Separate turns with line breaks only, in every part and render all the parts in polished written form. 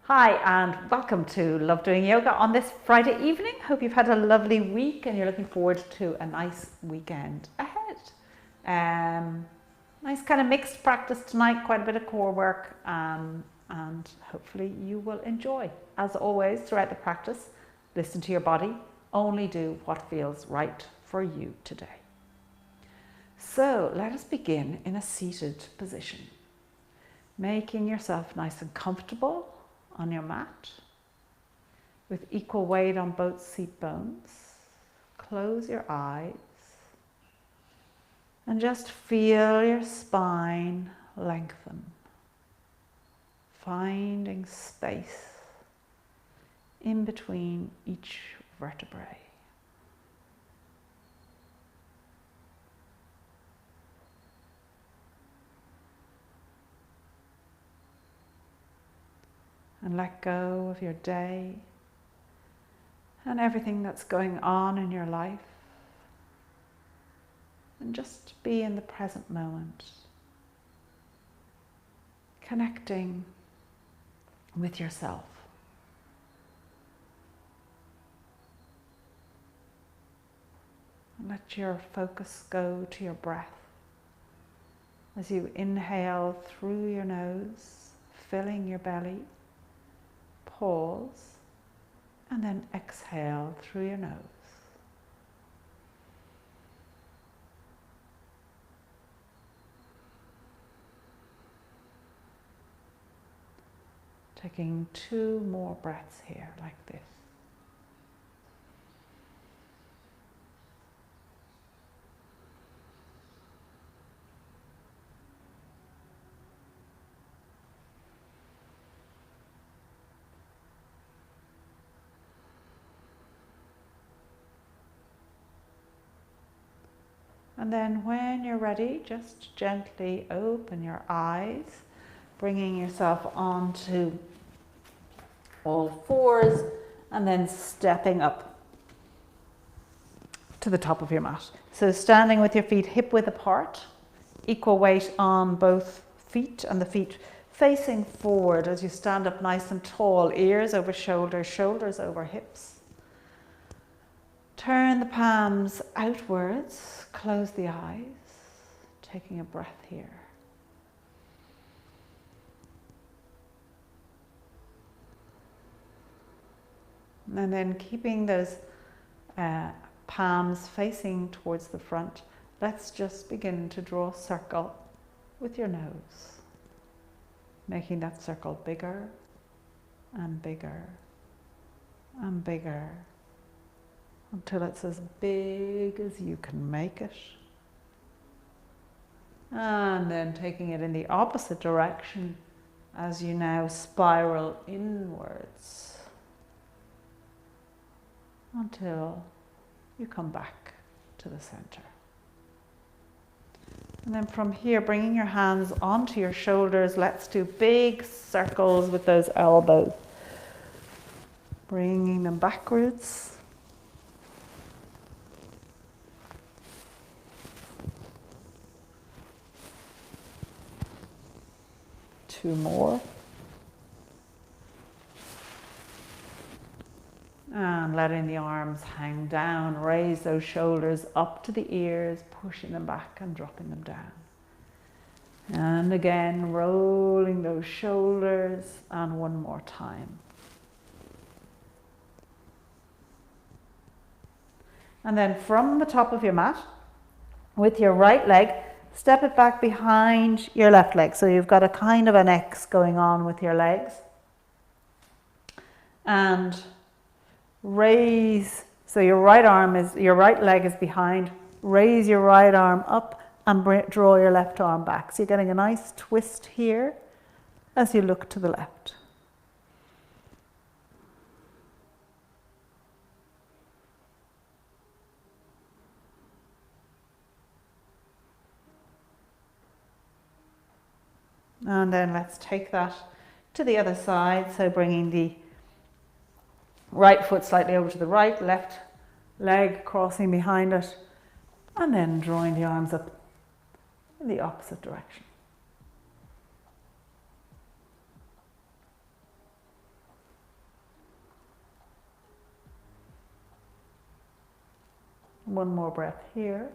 Hi and welcome to Love Doing Yoga on this Friday evening. Hope you've had a lovely week and you're looking forward to a nice weekend ahead. Nice kind of mixed practice tonight, quite a bit of core work, and hopefully you will enjoy. As always, throughout the practice, listen to your body, only do what feels right for you today. So let us begin in a seated position, making yourself nice and comfortable on your mat with equal weight on both seat bones. Close your eyes and just feel your spine lengthen, finding space in between each vertebrae. And let go of your day and everything that's going on in your life. And just be in the present moment, connecting with yourself. And let your focus go to your breath as you inhale through your nose, filling your belly. Pause, and then exhale through your nose. Taking 2 more breaths here, like this. And then when you're ready, just gently open your eyes, bringing yourself onto all fours and then stepping up to the top of your mat. So standing with your feet hip width apart, equal weight on both feet and the feet facing forward as you stand up nice and tall, ears over shoulders, shoulders over hips. Turn the palms outwards, close the eyes, taking a breath here. And then keeping those palms facing towards the front, let's just begin to draw a circle with your nose, making that circle bigger and bigger and bigger, until it's as big as you can make it. And then taking it in the opposite direction as you now spiral inwards until you come back to the center. And then from here, bringing your hands onto your shoulders, let's do big circles with those elbows. Bringing them backwards. Two more. And letting the arms hang down, raise those shoulders up to the ears, pushing them back and dropping them down. And again, rolling those shoulders, and one more time. And then from the top of your mat, with your right leg, step it back behind your left leg. So you've got a kind of an X going on with your legs. And raise, so your right leg is behind. Raise your right arm up and draw your left arm back. So you're getting a nice twist here as you look to the left. And then let's take that to the other side. So bringing the right foot slightly over to the right, left leg crossing behind it, and then drawing the arms up in the opposite direction. one more breath here.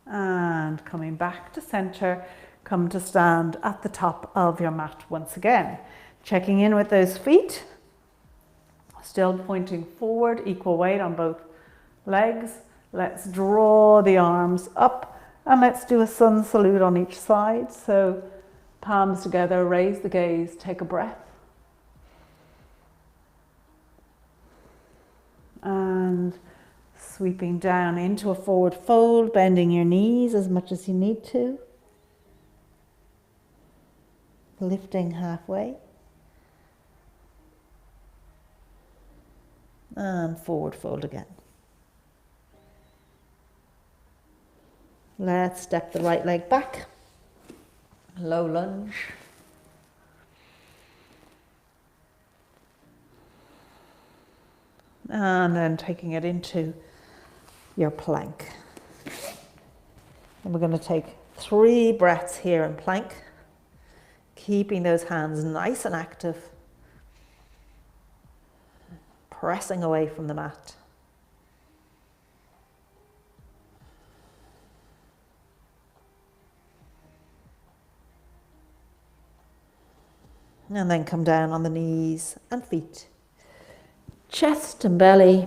And coming back to center, come to stand at the top of your mat once again. Checking in with those feet, still pointing forward, equal weight on both legs. Let's draw the arms up and let's do a sun salute on each side. So palms together, raise the gaze, take a breath. And sweeping down into a forward fold, bending your knees as much as you need to. Lifting halfway. And forward fold again. Let's step the right leg back. Low lunge. And then taking it into your plank. And we're going to take 3 breaths here in plank, keeping those hands nice and active, pressing away from the mat. And then come down on the knees and feet. Chest and belly,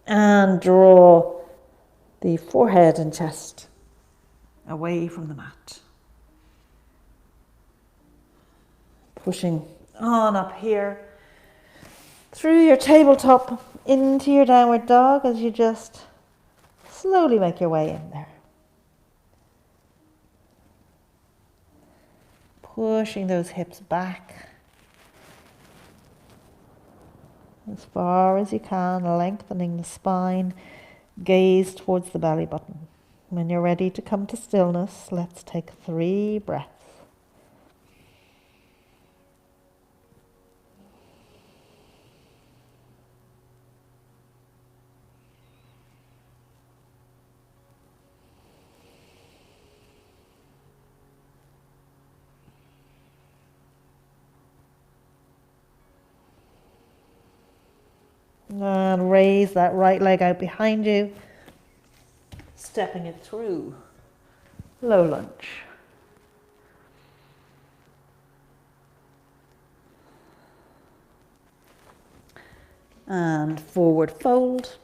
and draw the forehead and chest away from the mat. Pushing on up here through your tabletop into your downward dog as you just slowly make your way in there. Pushing those hips back as far as you can, lengthening the spine, gaze towards the belly button. When you're ready to come to stillness, let's take 3 breaths. And raise that right leg out behind you, stepping it through. Low lunge. And forward fold.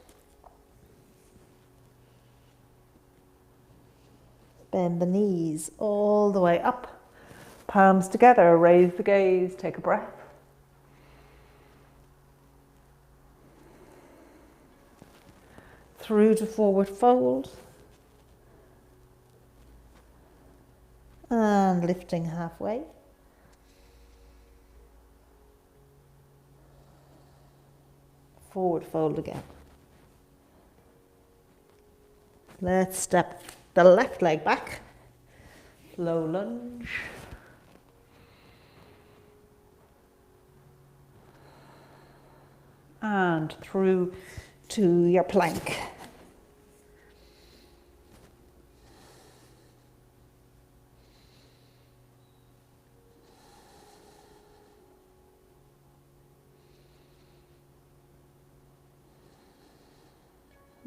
Bend the knees all the way up. Palms together, raise the gaze, take a breath. Through to forward fold. And lifting halfway. Forward fold again. Let's step the left leg back. Low lunge. And through to your plank.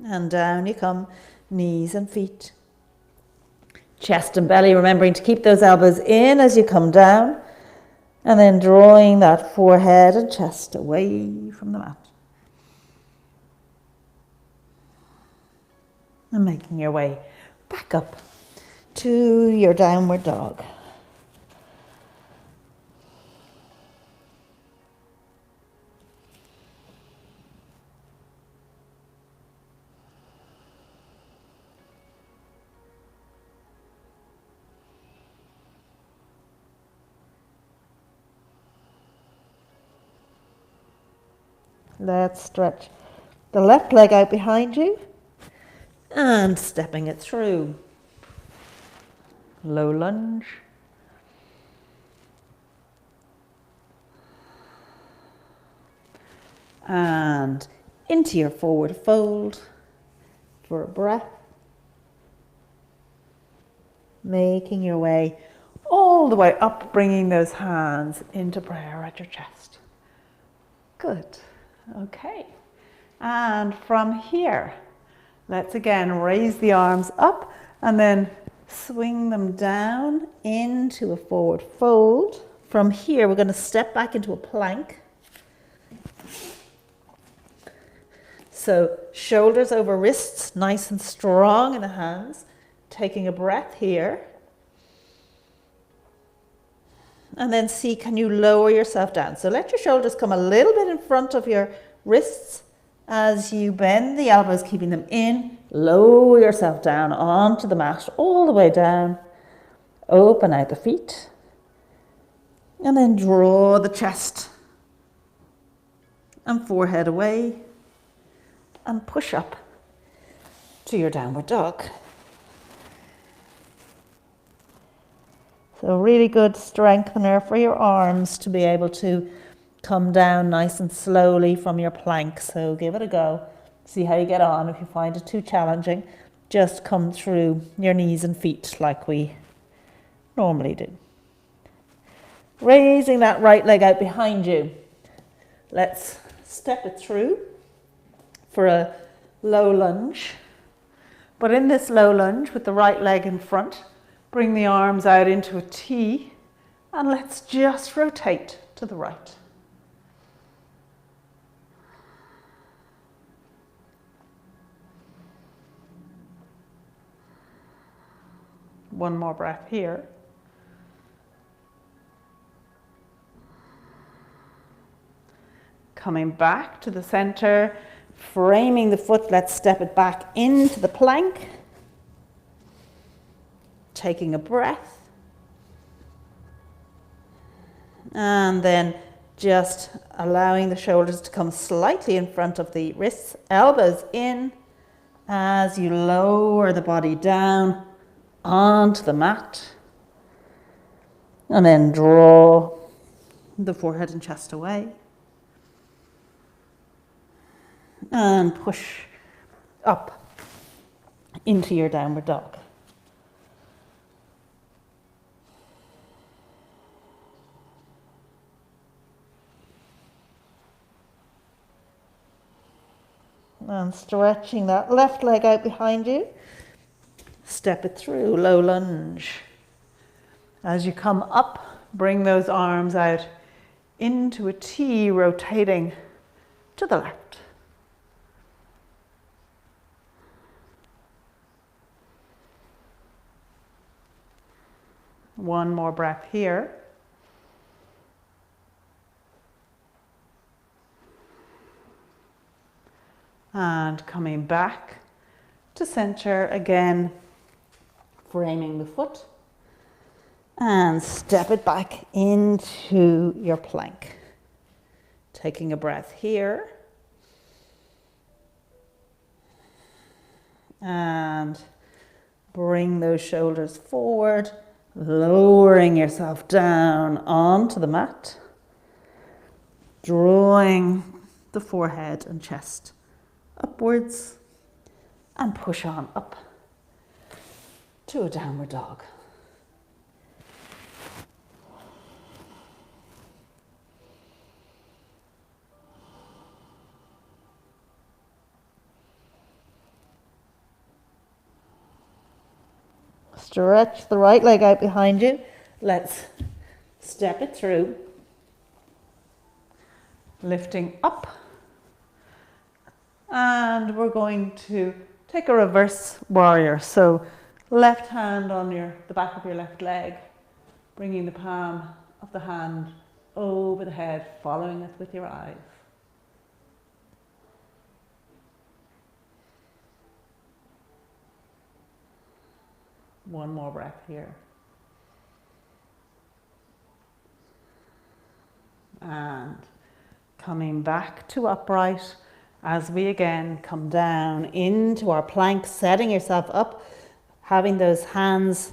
And down you come, knees and feet. Chest and belly, remembering to keep those elbows in as you come down. And then drawing that forehead and chest away from the mat. And making your way back up to your downward dog. Let's stretch the left leg out behind you and stepping it through. Low lunge. And into your forward fold for a breath. Making your way all the way up, bringing those hands into prayer at your chest. Good. Okay. And from here, let's again raise the arms up and then swing them down into a forward fold. From here, we're going to step back into a plank. So shoulders over wrists, nice and strong in the hands. Taking a breath here. And then see, can you lower yourself down? So let your shoulders come a little bit in front of your wrists as you bend the elbows, keeping them in. Lower yourself down onto the mat, all the way down. Open out the feet. And then draw the chest and forehead away. And push up to your downward dog. So really good strengthener for your arms to be able to come down nice and slowly from your plank. So give it a go. See how you get on. If you find it too challenging, just come through your knees and feet like we normally do. Raising that right leg out behind you. Let's step it through for a low lunge. But in this low lunge with the right leg in front, bring the arms out into a T and let's just rotate to the right. One more breath here. Coming back to the center, framing the foot, let's step it back into the plank. Taking a breath. And then just allowing the shoulders to come slightly in front of the wrists, elbows in as you lower the body down onto the mat. And then draw the forehead and chest away. And push up into your downward dog. And stretching that left leg out behind you. Step it through, low lunge. As you come up, bring those arms out into a T, rotating to the left. One more breath here. And coming back to center again, framing the foot and step it back into your plank. Taking a breath here. And bring those shoulders forward, lowering yourself down onto the mat, drawing the forehead and chest upwards and push on up to a downward dog. Stretch the right leg out behind you. Let's step it through. Lifting up. And we're going to take a reverse warrior. So left hand on the back of your left leg, bringing the palm of the hand over the head, following it with your eyes. One more breath here. And coming back to upright as we again come down into our plank, setting yourself up, having those hands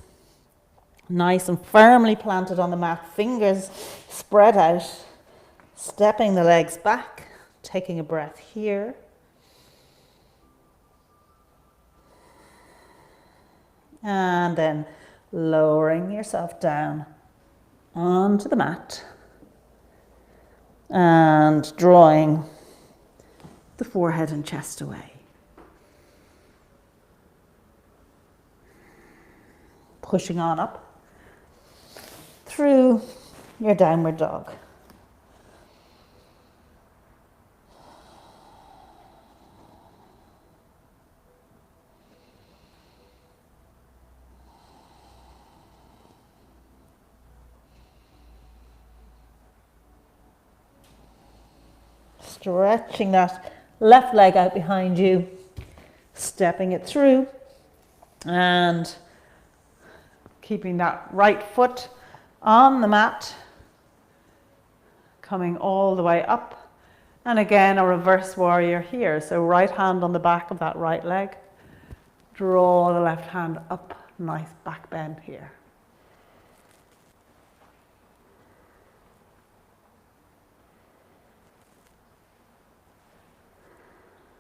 nice and firmly planted on the mat, fingers spread out, stepping the legs back, taking a breath here. And then lowering yourself down onto the mat and drawing the forehead and chest away. Pushing on up through your downward dog. Stretching that left leg out behind you, stepping it through and keeping that right foot on the mat, coming all the way up. And again, a reverse warrior here. So right hand on the back of that right leg, draw the left hand up, nice back bend here.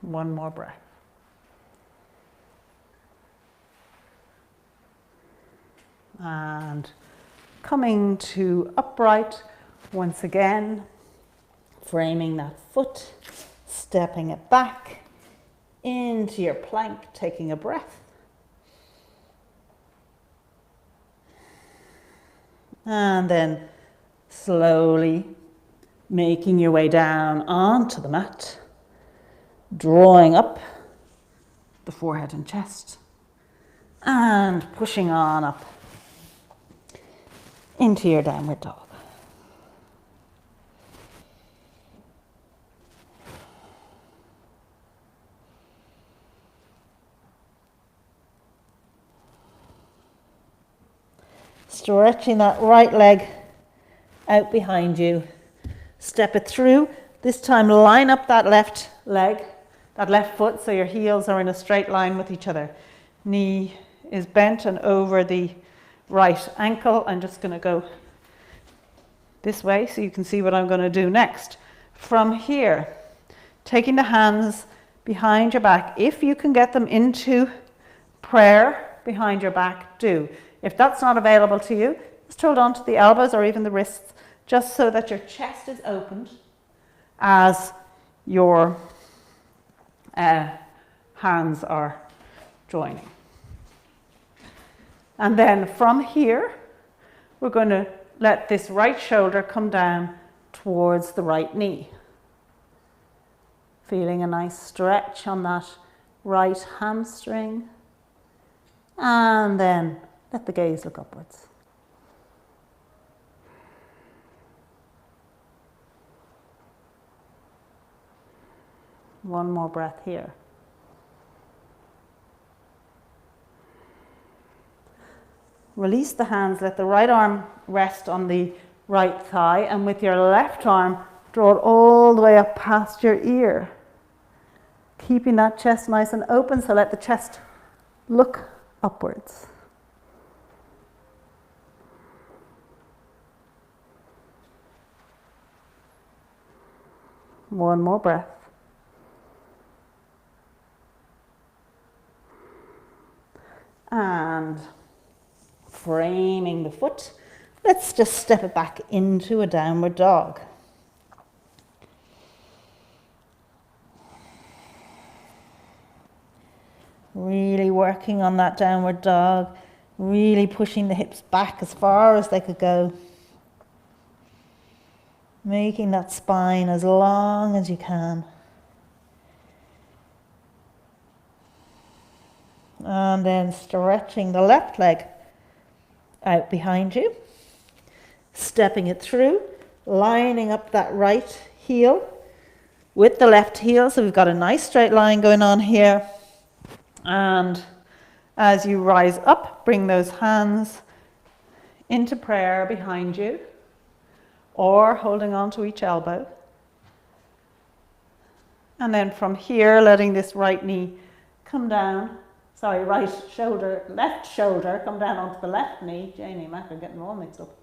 One more breath. And coming to upright once again, framing that foot, stepping it back into your plank, taking a breath. And then slowly making your way down onto the mat, drawing up the forehead and chest and pushing on up into your downward dog. Stretching that right leg out behind you. Step it through. This time line up that left leg, that left foot, so your heels are in a straight line with each other. Knee is bent and over the right ankle. I'm just going to go this way so you can see what I'm going to do next. From here, taking the hands behind your back. If you can get them into prayer behind your back, do. If that's not available to you, just hold on to the elbows or even the wrists, just so that your chest is opened as your hands are joining. And then from here, we're going to let this right shoulder come down towards the right knee. Feeling a nice stretch on that right hamstring. And then let the gaze look upwards. One more breath here. Release the hands, let the right arm rest on the right thigh, and with your left arm, draw it all the way up past your ear. Keeping that chest nice and open, so let the chest look upwards. One more breath. And framing the foot, let's just step it back into a downward dog. Really working on that downward dog, really pushing the hips back as far as they could go. Making that spine as long as you can. And then stretching the left leg out behind you. Stepping it through, lining up that right heel with the left heel. So we've got a nice straight line going on here. And as you rise up, bring those hands into prayer behind you, or holding on to each elbow. And then from here, letting this right knee come down. Sorry, left shoulder come down onto the left knee. Janie and Mac are getting all mixed up.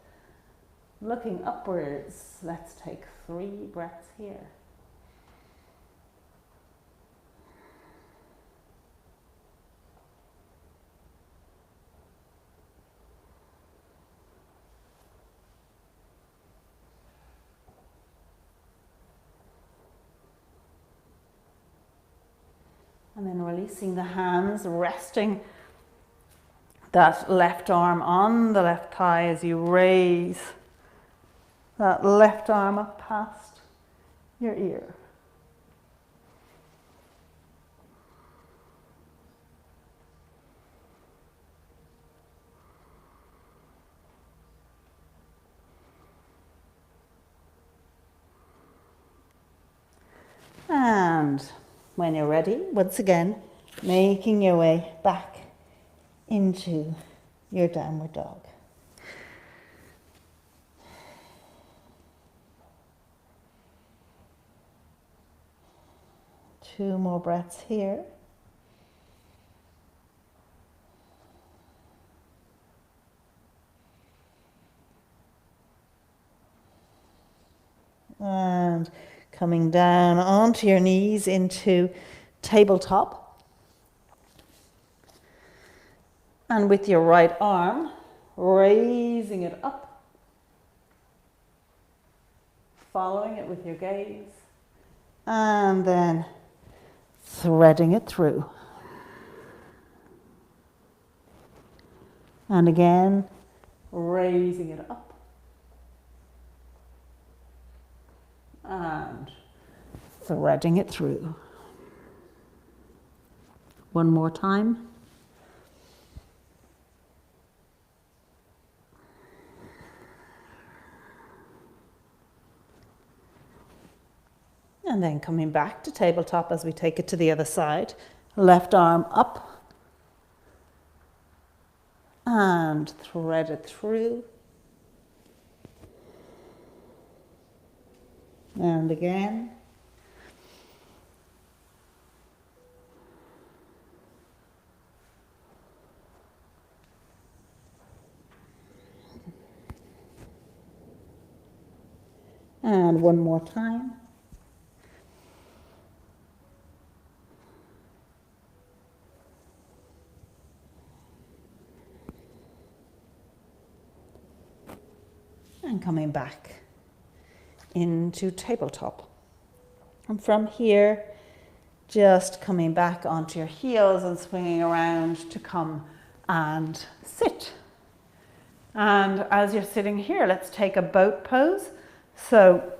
Looking upwards. Let's take 3 breaths here. And then releasing the hands, resting that left arm on the left thigh as you raise that left arm up past your ear. And when you're ready, once again, making your way back into your downward dog. Two more breaths here. And coming down onto your knees into tabletop. And with your right arm, raising it up, following it with your gaze, and then threading it through. And again, raising it up. And threading it through. One more time. And then coming back to tabletop as we take it to the other side. Left arm up. And thread it through. And again. And one more time. And coming back into tabletop. And from here, just coming back onto your heels and swinging around to come and sit. And as you're sitting here, let's take a boat pose. So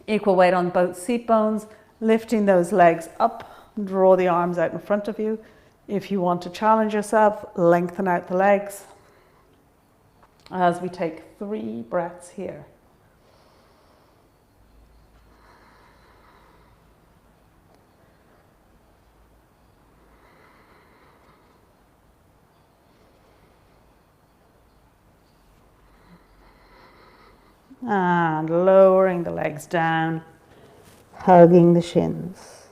equal weight on both seat bones, lifting those legs up, draw the arms out in front of you. If you want to challenge yourself, lengthen out the legs. As we take 3 breaths here. And lowering the legs down, hugging the shins.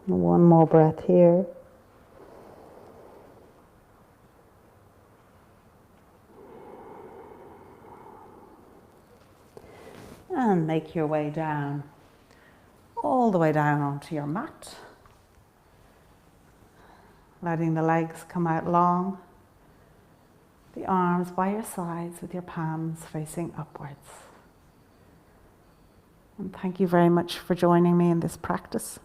One more breath here. And make your way down, all the way down onto your mat. Letting the legs come out long, the arms by your sides with your palms facing upwards. And thank you very much for joining me in this practice.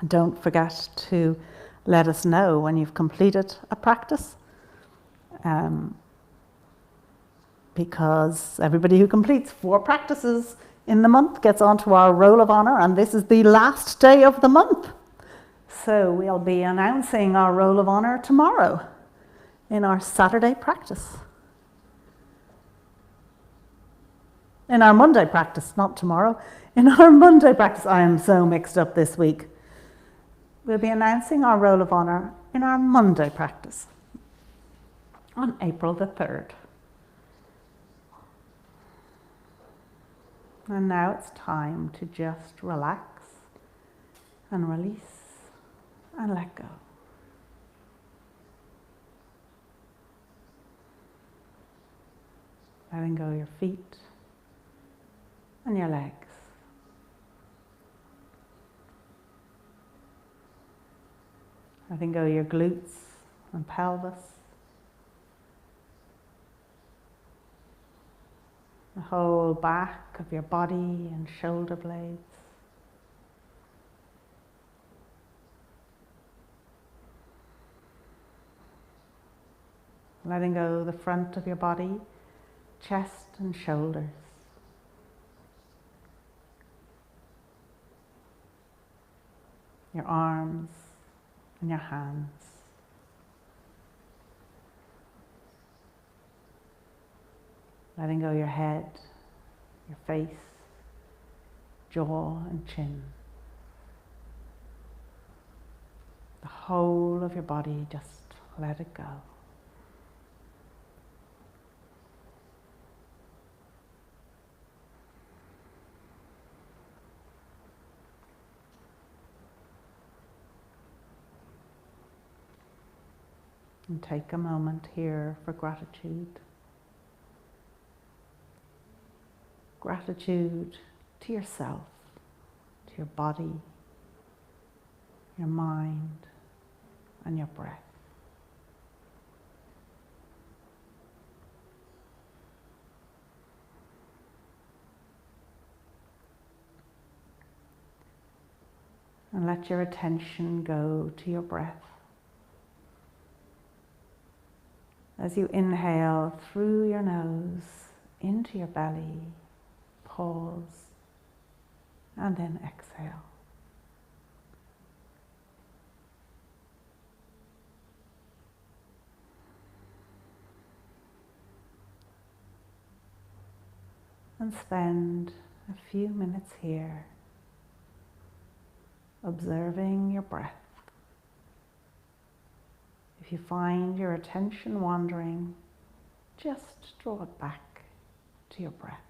Don't forget to let us know when you've completed a practice, because everybody who completes 4 practices in the month gets onto our Roll of Honour, and this is the last day of the month. So we'll be announcing our Roll of Honour tomorrow in our Saturday practice. In our Monday practice, not tomorrow. In our Monday practice, I am so mixed up this week. We'll be announcing our Roll of Honour in our Monday practice on April the 3rd. And now it's time to just relax and release and let go. Letting go your feet and your legs. Letting go your glutes and pelvis. the whole back of your body and shoulder blades. Letting go the front of your body, chest and shoulders. Your arms and your hands. Letting go your head, your face, jaw and chin. The whole of your body, just let it go. And take a moment here for gratitude. Gratitude to yourself, to your body, your mind, and your breath. And let your attention go to your breath. As you inhale through your nose into your belly, pause, and then exhale. And spend a few minutes here observing your breath. If you find your attention wandering, just draw it back to your breath.